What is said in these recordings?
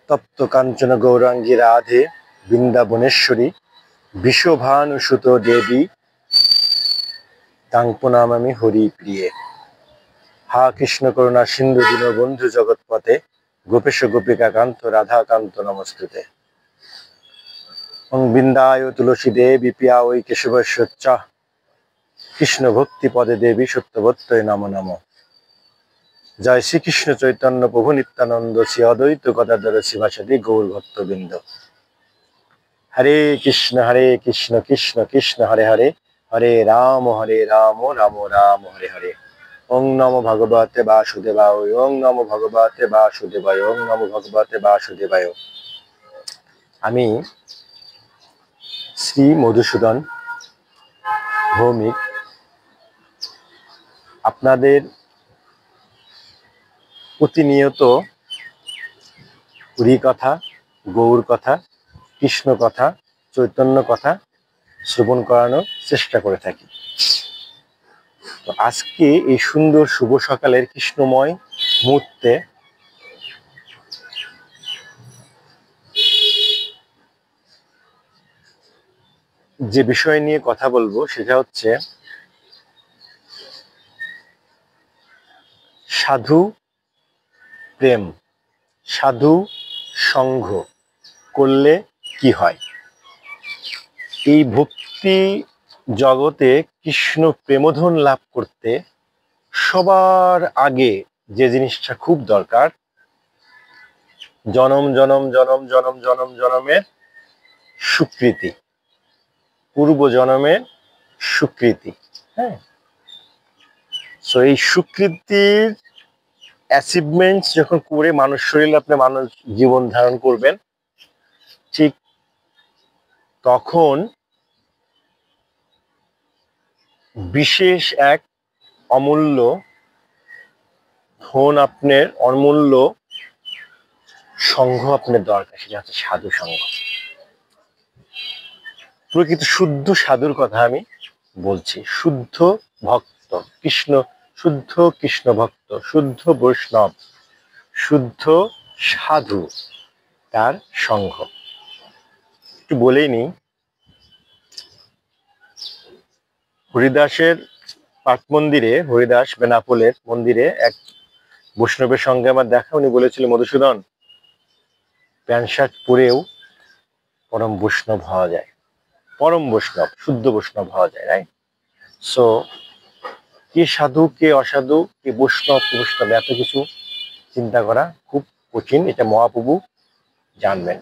তপ্ত কাঞ্চন গৌরাঙ্গী রাধে বৃন্দাবনেশ্বরী বিশ্বভানুসুত দেবী তাং প্রণামামি হরি প্রিয়ে। হা কৃষ্ণ করুণা সিন্ধু দীনবন্ধু জগৎপতে গোপেশ গোপিকা কান্ত রাধাকান্ত নমস্তুতে। বৃন্দায় তুলসী দেবী পিয়া ওই কেশবস্য কৃষ্ণ ভক্তি পদে দেবী সত্যবত্যই নমো নমঃ। জয় শ্রীকৃষ্ণ চৈতন্য প্রভু নিত্যানন্দ শ্রী অদ্বৈত গদাধর শিবাসাদি গৌর ভক্তবৃন্দ। হরে কৃষ্ণ কৃষ্ণ কৃষ্ণ হরে হরে, হরে রাম রাম রাম হরে হরে। ওং নমো ভগবতে বাসুদেবায়, ওং নমো ভগবতে বাসুদেবায়, ওং নমো ভগবতে বাসুদেবায়। আমি শ্রী মধুসূদন ভৌমিক আপনাদের প্রতিনিয়ত হরি কথা, গৌর কথা, কৃষ্ণ কথা, চৈতন্য কথা শ্রবণ করানোর চেষ্টা করে থাকি। তো আজকে এই সুন্দর শুভ সকালের কৃষ্ণময় মুহূর্তে যে বিষয় নিয়ে কথা বলবো সেটা হচ্ছে সাধু প্রেম, সাধু সঙ্গ করলে কি হয়। এই ভক্তি জগতে কৃষ্ণ প্রেমধন লাভ করতে সবার আগে যে জিনিসটা খুব দরকার, জনম জনম জনম জনম জনম জনমের স্বীকৃতি, পূর্ব জনমের স্বীকৃতি। হ্যাঁ, সো এই স্বীকৃতির অ্যাচিভমেন্টস যখন করে মানুষ শরীরে আপনি মানুষ জীবন ধারণ করবেন, ঠিক তখন বিশেষ এক অমূল্য ধন, আপনার অমূল্য সঙ্গ আপনার দরকার, সেটা হচ্ছে সাধু সঙ্গ। প্রকৃত শুদ্ধ সাধুর কথা আমি বলছি। শুদ্ধ ভক্ত কৃষ্ণ, শুদ্ধ কৃষ্ণ ভক্ত, শুদ্ধ বৈষ্ণব, শুদ্ধ সাধু, তার সঙ্গ। একটু বলেই নি, হরিদাসের পাঠ মন্দিরে, হরিদাস বেনাপোলের মন্দিরে এক বৈষ্ণবের সঙ্গে আমার দেখা। উনি বলেছিল, মধুসূদন, প্যান্ট শার্ট পরেও পরম বৈষ্ণব হওয়া যায়, পরম বৈষ্ণব, শুদ্ধ বৈষ্ণব হওয়া যায়, রাইট? সো কে সাধু কে অসাধু, কে বৈষ্ণব কে বৈষ্ণব, এত কিছু চিন্তা করা খুব কঠিন, এটা মহাপ্রভু জানবেন।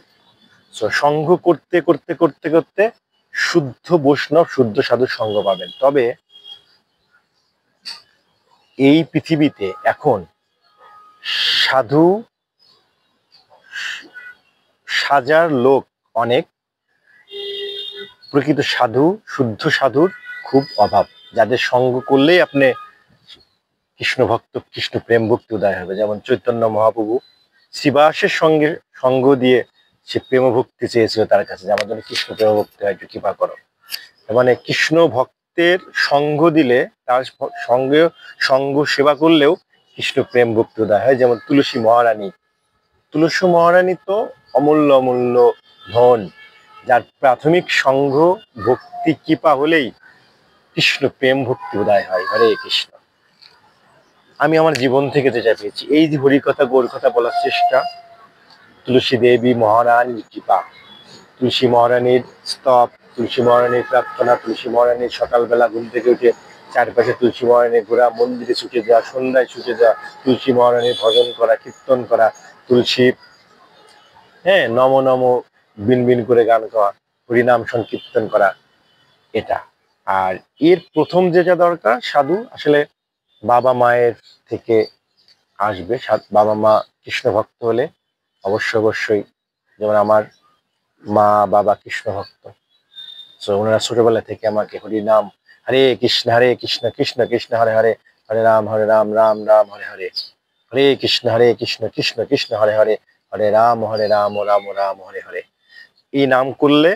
সো সঙ্গ করতে করতে করতে করতে শুদ্ধ বৈষ্ণব, শুদ্ধ সাধুর সঙ্গ পাবেন। তবে এই পৃথিবীতে এখন সাধু সাজার লোক অনেক, প্রকৃত সাধু, শুদ্ধ সাধুর খুব অভাব, যাদের সঙ্গ করলেই আপনি কৃষ্ণ ভক্ত, কৃষ্ণ প্রেম ভক্তি উদয় হবে। যেমন চৈতন্য মহাপ্রভু শিবাসের সঙ্গে সঙ্গ দিয়ে সে প্রেম ভক্তি চেয়েছিল তার কাছে, যে আমার জন্য কৃষ্ণ প্রেম ভক্তি হয়, একটু কৃপা করো। মানে কৃষ্ণ ভক্তের সঙ্গ দিলে, তার সঙ্গে সঙ্গ সেবা করলেও কৃষ্ণ প্রেম ভক্তি উদয় হয়। যেমন তুলসী মহারানী, তুলসী মহারানী তো অমূল্য অমূল্য ধন, যার প্রাথমিক সঙ্গ ভক্তি কৃপা হলেই কৃষ্ণ প্রেম ভক্তি উদয় হয়। হরে কৃষ্ণ। আমি আমার জীবন থেকে যেটা পেয়েছি, এই যে হরি কথা গৌর কথা বলার চেষ্টা, তুলসী দেবী মহারানীর কৃপা, তুলসী মহারানীর স্তব, তুলসী মহারানীর প্রার্থনা, তুলসী মহারানীর সকালবেলা ঘুম থেকে উঠে চারপাশে তুলসী মহারানীর ঘোরা, মন্দিরে ছুটে যাওয়া, সন্ধ্যায় ছুটে যাওয়া, তুলসী মহারানীর ভজন করা, কীর্তন করা, তুলসী, হ্যাঁ, নম নম বিন বিন করে গান করা, হরিনাম সংকীর্তন করা, এটা। আর এর প্রথম যেটা দরকার, সাধু আসলে বাবা মায়ের থেকে আসবে। বাবা মা কৃষ্ণ ভক্ত হলে অবশ্যই, যেমন আমার মা বাবা কৃষ্ণ ভক্ত, তো ওনারা ছোটবেলা থেকে আমাকে হরিনাম, হরে কৃষ্ণ কৃষ্ণ কৃষ্ণ হরে হরে, হরে রাম রাম রাম হরে হরে, হরে কৃষ্ণ কৃষ্ণ কৃষ্ণ হরে হরে, হরে রাম রাম রাম হরে হরে, এই নাম করলে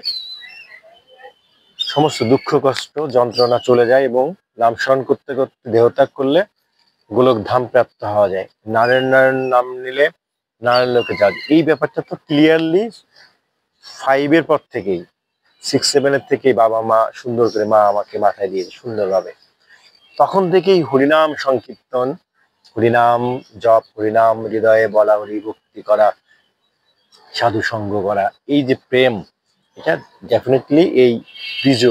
সমস্ত দুঃখ কষ্ট যন্ত্রণা চলে যায়, এবং নাম স্মরণ করতে করতে দেহত্যাগ করলে গোলক ধাম প্রাপ্ত হওয়া যায়। নারায়ণ নারায়ণ নাম নিলে নারায়ণ লোকে যাওয়া, এই ব্যাপারটা তো ক্লিয়ারলি 5 এর পর থেকেই, 6-7 এর থেকেই বাবা মা সুন্দর করে মা আমাকে মাথায় দিয়েছে সুন্দরভাবে। তখন থেকেই হরিনাম সংকীর্তন, হরিনাম জপ, হরিনাম হৃদয়ে বলা, হরি ভক্তি করা, সাধু সঙ্গ করা, এই যে প্রেম, এটা ডেফিনেটলি এই বীজ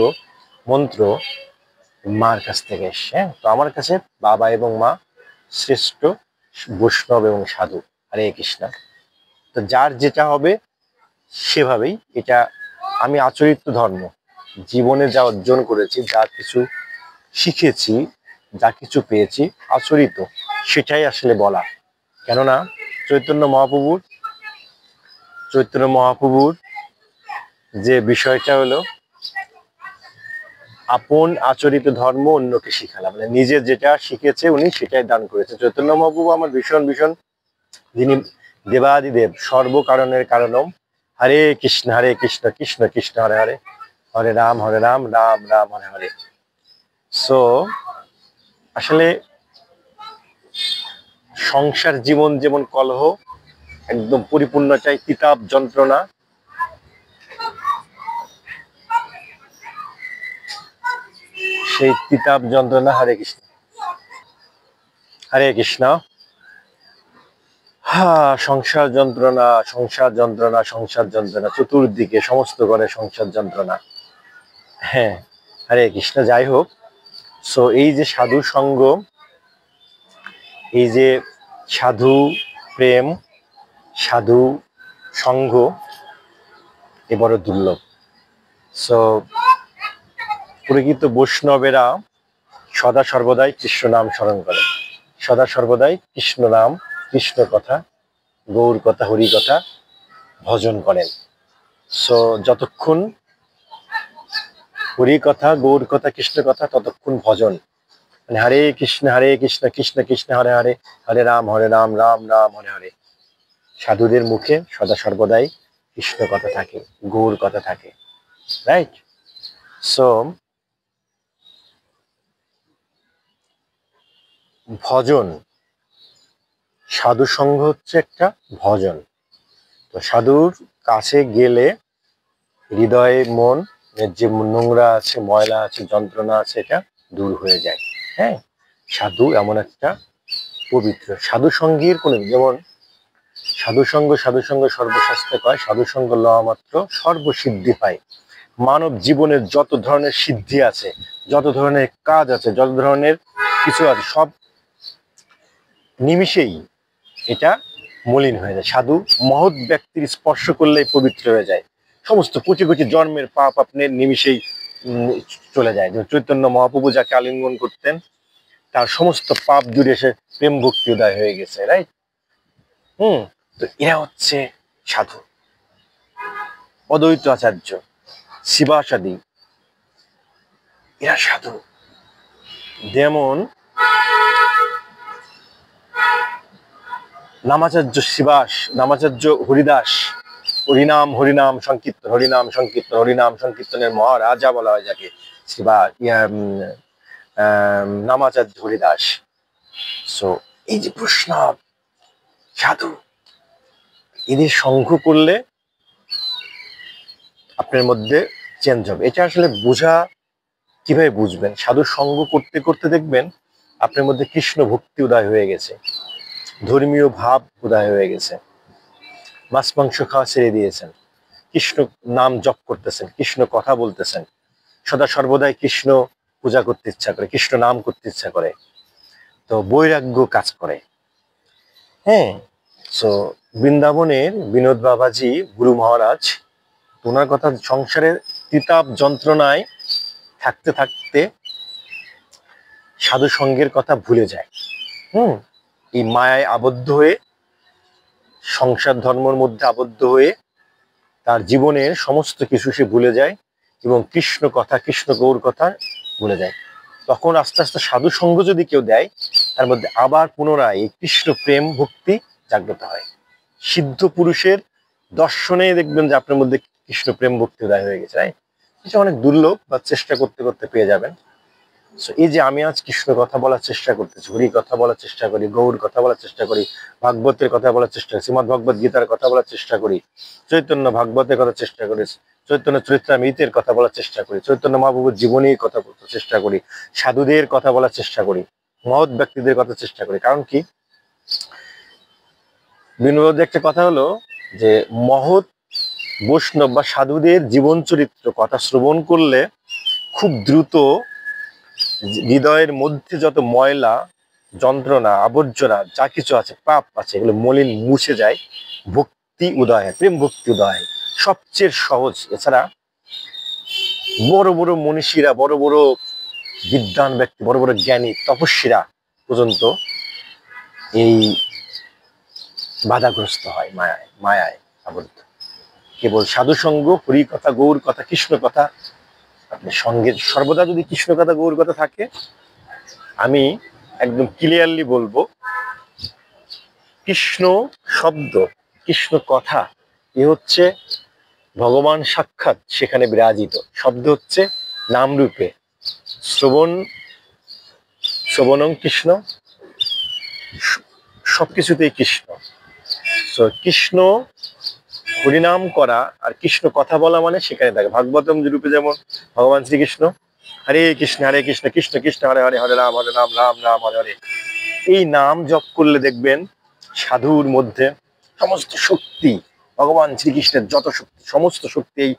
মন্ত্র মার কাছ থেকে এসছে। হ্যাঁ, তো আমার কাছে বাবা এবং মা শ্রেষ্ঠ বৈষ্ণব এবং সাধু। হরে কৃষ্ণ। তো যার যেটা হবে সেভাবেই, এটা আমি আচরিত ধর্ম, জীবনে যা অর্জন করেছি, যা কিছু শিখেছি, যা কিছু পেয়েছি, আচরিত, সেটাই আসলে বলা। কেননা চৈতন্য মহাপ্রভুর যে বিষয়টা হলো আপন আচরিত ধর্ম অন্যকে শিখালাম, মানে নিজে যেটা শিখেছে উনি সেটাই দান করেছে। চৈতন্য মহাপ্রভু আমার ভীষণ ভীষণ, যিনি দেবাদিদেব, সর্বকারণের কারণম। হরে কৃষ্ণ কৃষ্ণ কৃষ্ণ হরে হরে, হরে রাম রাম রাম হরে হরে। সো আসলে সংসার জীবন যেমন কলহ, একদম পরিপূর্ণ চাই তিতাব যন্ত্রণা, সেই তিতাব যন্ত্রণা। হরে কৃষ্ণ হরে কৃষ্ণ। সংসার যন্ত্রণা, সংসার যন্ত্রণা, সংসার যন্ত্রণা, চতুর্দিকে সমস্ত ঘরে সংসার যন্ত্রণা। হ্যাঁ, হরে কৃষ্ণ। যাই হোক, সো এই যে সাধু সঙ্গ, এই যে সাধু প্রেম, সাধু সঙ্গ, এ বড় দুর্লভ। সো প্রকৃত বৈষ্ণবেরা সদা সর্বদাই কৃষ্ণ নাম স্মরণ করে, সদা সর্বদাই কৃষ্ণ নাম, কৃষ্ণ কথা, গৌর কথা, হরি কথা ভজন করেন। সো যতক্ষণ হরি কথা, গৌর কথা, কৃষ্ণ কথা, ততক্ষণ ভজন, মানে হরে কৃষ্ণ কৃষ্ণ কৃষ্ণ হরে হরে, হরে রাম রাম রাম হরে হরে। সাধুদের মুখে সদা সর্বদাই কৃষ্ণ কথা থাকে, গৌর কথা থাকে, রাইট? সো ভজন, সাধু সঙ্গ হচ্ছে একটা ভজন। তো সাধুর কাছে গেলে হৃদয়ে মন যে নোংরা আছে, ময়লা আছে, যন্ত্রণা আছে, এটা দূর হয়ে যায়। হ্যাঁ, সাধু এমন একটা পবিত্র, সাধু সঙ্গীর কোনো, যেমন সাধু সঙ্গ সর্বশাস্ত্রে কয়, সাধু সঙ্গ লওয়া মাত্র সর্বসিদ্ধি পায়। মানব জীবনের যত ধরনের সিদ্ধি আছে, যত ধরনের কাজ আছে, যত ধরনের কিছু আছে, সব নিমিষেই এটা মলিন হয়ে যায়। সাধু মহৎ ব্যক্তির স্পর্শ করলেই পবিত্র হয়ে যায়, সমস্ত কোটি কোটি জন্মের পাপ আপনার নিমিষেই চলে যায়। চৈতন্য মহাপ্রভু যাকে আলিঙ্গন করতেন, তার সমস্ত পাপ দূরে এসে প্রেম ভক্তি উদয় হয়ে গেছে, রাইট? তো এরা হচ্ছে সাধু। অদ্বৈত আচার্য, শিবাসাদি, এরা সাধু। যেমন নামাচার্য শিবাস, নামাচার্য হরিদাস, হরিনাম সংকীর্তন, হরিনাম সংকীর্তনের মহারাজা বলা হয় যাকে, শিবা নামাচার্য হরিদাস। সো এই যে বৈষ্ণব সাধু, এদের সঙ্গ করলে আপনার মধ্যে চেঞ্জ হবে। এটা আসলে বোঝা, কিভাবে বুঝবেন? সাধু সঙ্গ করতে করতে দেখবেন আপনার মধ্যে কৃষ্ণ ভক্তি উদয় হয়ে গেছে, ধর্মীয় ভাব উদয় হয়ে গেছে, মাছ মাংস খাওয়া ছেড়ে দিয়েছেন, কৃষ্ণ নাম জপ করতেছেন, কৃষ্ণ কথা বলতেছেন, সদা সর্বদাই কৃষ্ণ পূজা করতে ইচ্ছা করে, কৃষ্ণ নাম করতে ইচ্ছা করে, তো বৈরাগ্য কাজ করে। হ্যাঁ, সো বৃন্দাবনের বিনোদ বাবাজি গুরু মহারাজ, ওনার কথা, সংসারের তিতাব যন্ত্রণায় থাকতে থাকতে সাধু সঙ্গের কথা ভুলে যায়। এই মায়ায় আবদ্ধ হয়ে, সংসার ধর্মের মধ্যে আবদ্ধ হয়ে তার জীবনের সমস্ত কিছু সে ভুলে যায় এবং কৃষ্ণ কথা, কৃষ্ণ গৌর কথা ভুলে যায়। তখন আস্তে আস্তে সাধু সঙ্গ যদি কেউ দেয়, তার মধ্যে আবার পুনরায় এই কৃষ্ণ প্রেম ভক্তি জাগ্রত হয়। সিদ্ধ পুরুষের দর্শনে দেখবেন যে আপনার মধ্যে কৃষ্ণ প্রেম ভক্তি উদয় হয়ে গেছে। এটা অনেক দুর্লভ, বা চেষ্টা করতে করতে পেয়ে যাবেন। এই যে আমি আজ কৃষ্ণ কথা বলার চেষ্টা করতেছি, হরি কথা বলার চেষ্টা করি, গৌর কথা বলার চেষ্টা করি, ভাগবতের কথা বলার চেষ্টা করি, শ্রীমদ ভগবত গীতার কথা বলার চেষ্টা করি, চৈতন্য ভাগবতের কথা চেষ্টা করি, চৈতন্য চরিত্রামৃতের কথা বলার চেষ্টা করি, চৈতন্য মহাপ্রভুর জীবনীর কথা বলতে চেষ্টা করি, সাধুদের কথা বলার চেষ্টা করি, মহৎ ব্যক্তিদের কথা চেষ্টা করি। কারণ কি, বিনোদ একটা কথা হলো যে মহৎ বৈষ্ণব বা সাধুদের জীবন চরিত্র কথা শ্রবণ করলে খুব দ্রুত হৃদয়ের মধ্যে যত ময়লা, যন্ত্রণা, আবর্জনা যা কিছু আছে, পাপ আছে, এগুলো মলিন মুছে যায়, ভক্তি উদয় হয়, প্রেম ভক্তি উদয় হয়। সবচেয়ে সহজ। এছাড়া বড় বড় মনীষীরা, বড় বড় বিদ্বান ব্যক্তি, বড় বড় জ্ঞানী তপস্বীরা পর্যন্ত এই বাধাগ্রস্ত হয়, মায়ায় মায়ায় আবদ্ধ। কেবল সাধু সঙ্গ, হরি কথা, গৌর কথা, কৃষ্ণ কথা আপনার সঙ্গে সর্বদা যদি কৃষ্ণ কথা, গৌর কথা থাকে, আমি একদম ক্লিয়ারলি বলবো, কৃষ্ণ শব্দ, কৃষ্ণ কথা এ হচ্ছে ভগবান সাক্ষাৎ সেখানে বিরাজিত। শব্দ হচ্ছে নামরূপে, শ্রবণং কৃষ্ণ, সবকিছুতেই কৃষ্ণ। তো কৃষ্ণ হরিনাম করা আর কৃষ্ণ কথা বলা মানে সেখানে থাকে। ভাগবতম রূপে যেমন ভগবান শ্রীকৃষ্ণ হরে কৃষ্ণ কৃষ্ণ কৃষ্ণ হরে হরে, হরে রাম রাম রাম হরে হরে, এই নাম জপ করলে দেখবেন সাধুর মধ্যে সমস্ত শক্তি, ভগবান শ্রীকৃষ্ণের যত শক্তি, সমস্ত শক্তি এই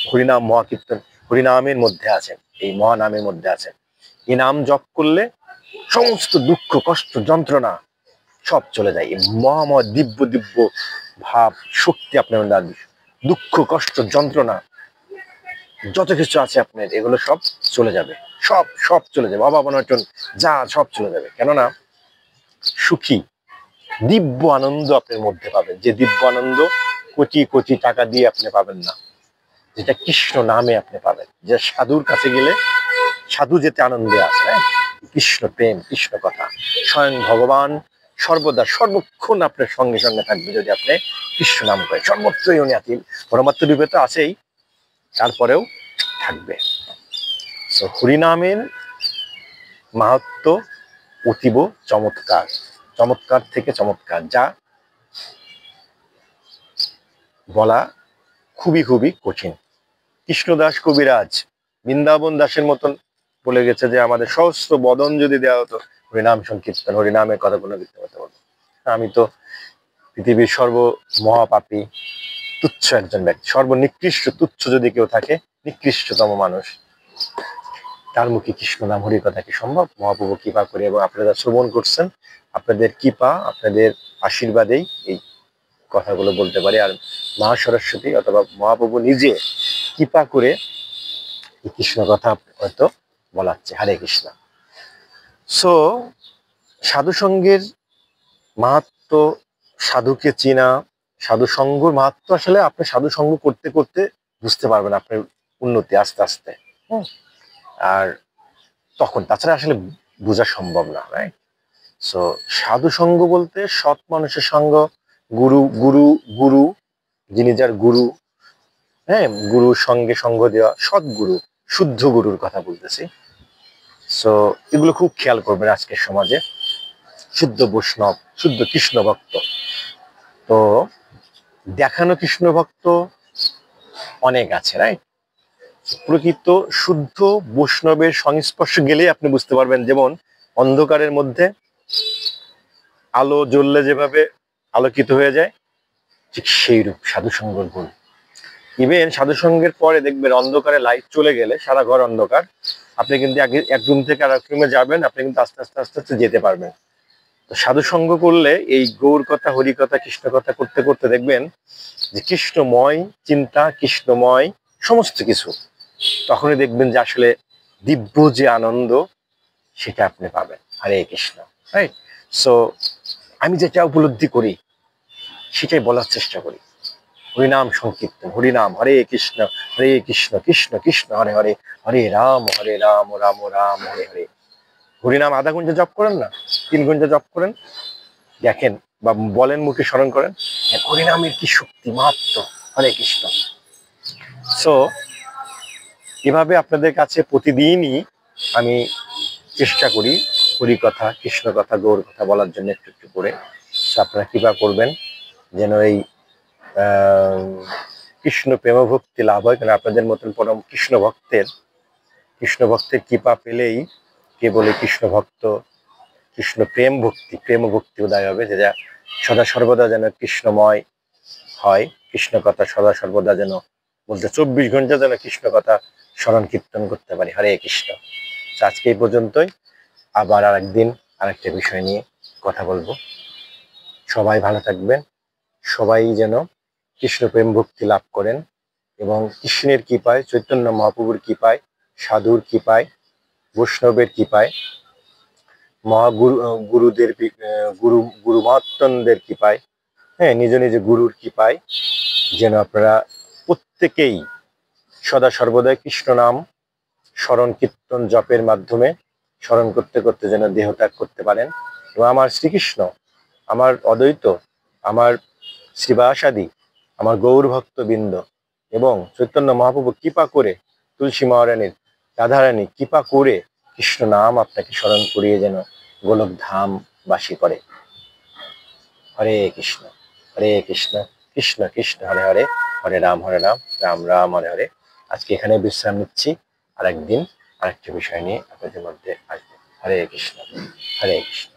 হরিনাম মহাকীর্তন, হরিনামের মধ্যে আছে, এই মহানামের মধ্যে আছে। এই নাম জপ করলে সমস্ত দুঃখ, কষ্ট, যন্ত্রণা সব চলে যায়। এই মহাময় দিব্য দিব্য ভাব, শক্তি আপনার মধ্যে আসবে। দুঃখ, কষ্ট, যন্ত্রণা যত কিছু আছে আপনার, এগুলো সব চলে যাবে, সব সব চলে যাবে, অভাব অনটন যা সব চলে যাবে। কেননা সুখী দিব্য আনন্দ আপনার মধ্যে পাবেন, যে দিব্য আনন্দ কোটি কোটি টাকা দিয়ে আপনি পাবেন না, যেটা কৃষ্ণ নামে আপনি পাবেন। যে সাধুর কাছে গেলে সাধু যেতে আনন্দে আছে, হ্যাঁ, কৃষ্ণ প্রেম, কৃষ্ণ কথা, স্বয়ং ভগবান সর্বদা সর্বক্ষণ আপনার সঙ্গে সঙ্গে থাকবে যদি আপনি কৃষ্ণ নাম করেন। সর্বত্রই উনি আছেন, পরমাত্ম রূপে তো আছেই, তারপরেও থাকবে। তো হরিনামের মাহাত্ম অতীব চমৎকার, চমৎকার থেকে চমৎকার, যা বলা খুবই খুবই কঠিন। কৃষ্ণদাস কবিরাজ বৃন্দাবন দাসের মতন বলে গেছে যে আমাদের সহস্র বদন যদি দেওয়া হতো হরিনাম সংকীর্তন, হরিনামের কথা কোনো লিখতে পারতে পারবো। আমি তো পৃথিবীর সর্ব মহাপাপী তুচ্ছ একজন ব্যক্তি, সর্বনিকৃষ্ট তুচ্ছ যদি কেউ থাকে, নিকৃষ্টতম মানুষ, তার মুখে কৃষ্ণ নাম হরি কথা কি সম্ভব? মহাপ্রভু কৃপা করে এবং আপনারা শ্রবণ করছেন, আপনাদের কৃপা, আপনাদের আশীর্বাদেই এই কথাগুলো বলতে পারি। আর মা সরস্বতী অথবা মহাপ্রভু নিজে কৃপা করে কৃষ্ণ কথা হয়তো বলাচ্ছে। হরে কৃষ্ণ। সো সাধু সঙ্গের মাহাত্ম, সাধুকে চেনা, সাধু সঙ্গর মাহাত্ম আসলে আপনি সাধু সঙ্গ করতে করতে বুঝতে পারবেন আপনার উন্নতি আস্তে আস্তে। আর তখন তাছাড়া আসলে বোঝা সম্ভব না, রাইট? সো সাধু সঙ্গ বলতে সৎ মানুষের সঙ্গ, গুরু গুরু গুরু যিনি যার গুরু, হ্যাঁ, গুরুর সঙ্গে সঙ্গ দেওয়া, সৎগুরু, শুদ্ধ গুরুর কথা বলতেছি। সো এগুলো খুব খেয়াল করবেন আজকের সমাজে। শুদ্ধ বৈষ্ণব, শুদ্ধ কৃষ্ণ ভক্ত, তো দেখানো কৃষ্ণ ভক্ত অনেক আছে, রাইট? প্রকৃত শুদ্ধ বৈষ্ণবের সংস্পর্শে গেলেই আপনি বুঝতে পারবেন। যেমন অন্ধকারের মধ্যে আলো জ্বললে যেভাবে আলোকিত হয়ে যায়, ঠিক সেই রূপ সাধুসঙ্গের গুণ। ইভেন সাধুসঙ্গের পরে দেখবেন অন্ধকারে লাইট চলে গেলে, সারা ঘর অন্ধকার, আপনি কিন্তু এক রুম থেকে আর এক রুমে যাবেন, আপনি কিন্তু আস্তে আস্তে আস্তে আস্তে যেতে পারবেন। তো সাধুসঙ্গ করলে এই গৌর কথা, হরি কথা, কৃষ্ণ কথা করতে করতে দেখবেন যে কৃষ্ণময় চিন্তা, কৃষ্ণময় সমস্ত কিছু, তখনই দেখবেন যে আসলে দিব্য যে আনন্দ সেটা আপনি পাবেন। হরে কৃষ্ণ, রাইট? সো আমি যেটা উপলব্ধি করি সেটাই বলার চেষ্টা করি। হরিনাম সংকীর্তন, হরিনাম, হরে কৃষ্ণ কৃষ্ণ কৃষ্ণ হরে হরে, হরে রাম রাম রাম হরে হরে। হরিনাম আধা ঘন্টা জপ করেন না, 3 ঘন্টা জপ করেন, দেখেন বা বলেন, মুখে স্মরণ করেন, হরিনামের কি শক্তি, মাহাত্ম। হরে কৃষ্ণ। সো এভাবে আপনাদের কাছে প্রতিদিনই আমি চেষ্টা করি হরি কথা, কৃষ্ণ কথা, গৌর কথা বলার জন্য একটু একটু করে। আপনারা কৃপা করবেন যেন এই কৃষ্ণ প্রেম ভক্তি লাভ হয়। কারণ আপনাদের মতন পরম কৃষ্ণ ভক্তের কৃপা পেলেই কেবল কৃষ্ণ ভক্ত, কৃষ্ণ প্রেম ভক্তি উদয় হবে, যেটা সদা সর্বদা যেন কৃষ্ণময় হয়। কৃষ্ণ কথা সদা সর্বদা যেন বলতে 24 ঘন্টা যেন কৃষ্ণ কথা স্মরণ কীর্তন করতে পারি। হরে কৃষ্ণ। আজকে এই পর্যন্তই, আবার আরেকদিন আরেকটা বিষয় নিয়ে কথা বলবো। সবাই ভালো থাকবেন, সবাই যেন কৃষ্ণ প্রেম ভক্তি লাভ করেন এবং কৃষ্ণের কৃপায়, চৈতন্য মহাপ্রভুর কৃপায়, সাধুর কৃপায়, বৈষ্ণবের কৃপায়, মহাগুরু গুরুদের গুরু মহাত্মদের কৃপায়, হ্যাঁ, নিজ নিজ গুরুর কৃপায় যেন আপনারা প্রত্যেকেই সদা সর্বদাই কৃষ্ণ নাম স্মরণ কীর্তন জপের মাধ্যমে স্মরণ করতে করতে যেন দেহত্যাগ করতে পারেন। এবং আমার শ্রীকৃষ্ণ, আমার অদ্বৈত, আমার শ্রীবাসাদি, আমার গৌর ভক্তবৃন্দ এবং চৈতন্য মহাপ্রভু কৃপা করে, তুলসী মহারানীর, রাধারানী কৃপা করে কৃষ্ণ নাম আপনাকে স্মরণ করিয়ে যেন গোলক ধাম বাসী করে। হরে কৃষ্ণ, হরে কৃষ্ণ, কৃষ্ণ কৃষ্ণ হরে হরে, হরে রাম রাম রাম হরে হরে। আজকে এখানে বিশ্রাম নিচ্ছি, আরেকদিন আরেকটি বিষয় নিয়ে আপনাদের মধ্যে আসবো। হরে কৃষ্ণ, হরে কৃষ্ণ।